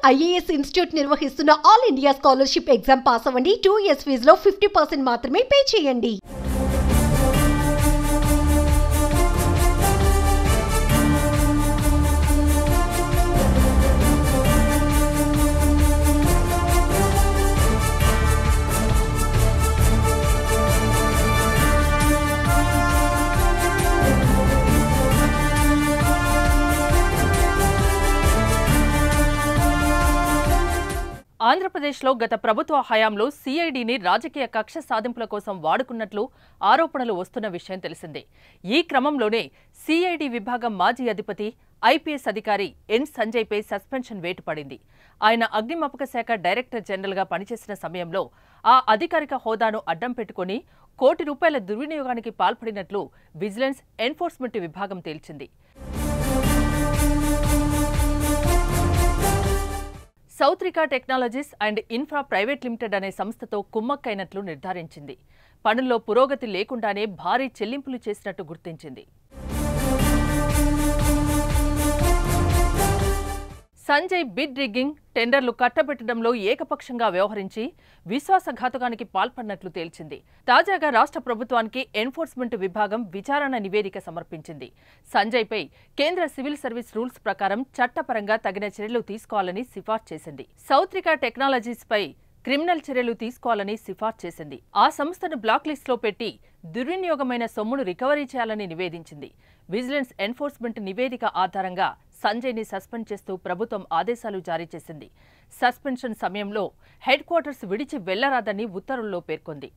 IAS institute నిర్వహిస్తున్న all India scholarship exam pass అవ్వండి. 2 years ఫీజులో 50% మాత్రమే పే చేయండి. ఆంధ్రప్రదేశ్లో గత ప్రభుత్వ హయాంలో సిఐడిని రాజకీయ కక్ష సాధింపుల కోసం వాడుకున్నట్లు ఆరోపణలు వస్తున్న విషయం తెలిసిందే. ఈ క్రమంలోనే సిఐడి విభాగం మాజీ అధిపతి ఐపీఎస్ అధికారి ఎన్ సంజయ్పై సస్పెన్షన్ వేటు పడింది. ఆయన అగ్నిమాపక శాఖ డైరెక్టర్ జనరల్గా పనిచేసిన సమయంలో ఆ అధికారిక హోదాను అడ్డం పెట్టుకుని ₹1 కోటి దుర్వినియోగానికి పాల్పడినట్లు విజిలెన్స్ ఎన్ఫోర్స్మెంట్ విభాగం తేల్చింది. Soutrika technologies and infra private limited అనే సంస్థతో కుమ్మక్కైనట్లు నిర్ధారించింది. పనుల్లో పురోగతి లేకుండానే భారీ చెల్లింపులు చేసినట్టు గుర్తించింది. సంజయ్ బిడ్ రిగ్గింగ్, టెండర్లు కట్టబెట్టడంలో ఏకపక్షంగా వ్యవహరించి విశ్వాసఘాతుకానికి పాల్పడినట్లు తేల్చింది. తాజాగా రాష్ట్ర ప్రభుత్వానికి ఎన్ఫోర్స్మెంట్ విభాగం విచారణ నివేదిక సమర్పించింది. సంజయ్పై కేంద్ర సివిల్ సర్వీస్ రూల్స్ ప్రకారం చట్టపరంగా తగిన చర్యలు తీసుకోవాలని సిఫార్సు చేసింది. సౌత్రికా టెక్నాలజీస్పై క్రిమినల్ చర్యలు తీసుకోవాలని సిఫార్సు చేసింది. ఆ సంస్థను బ్లాక్ లిస్టులో పెట్టి దుర్వినియోగమైన సొమ్మును రికవరీ చేయాలని నివేదించింది. విజిలెన్స్ ఎన్ఫోర్స్మెంట్ నివేదిక ఆధారంగా సంజయ్ని సస్పెండ్ చేస్తూ ప్రభుత్వం ఆదేశాలు జారీ చేసింది. సస్పెన్షన్ సమయంలో హెడ్ క్వార్టర్స్ విడిచి వెళ్లరాదని ఉత్తర్వుల్లో పేర్కొంది.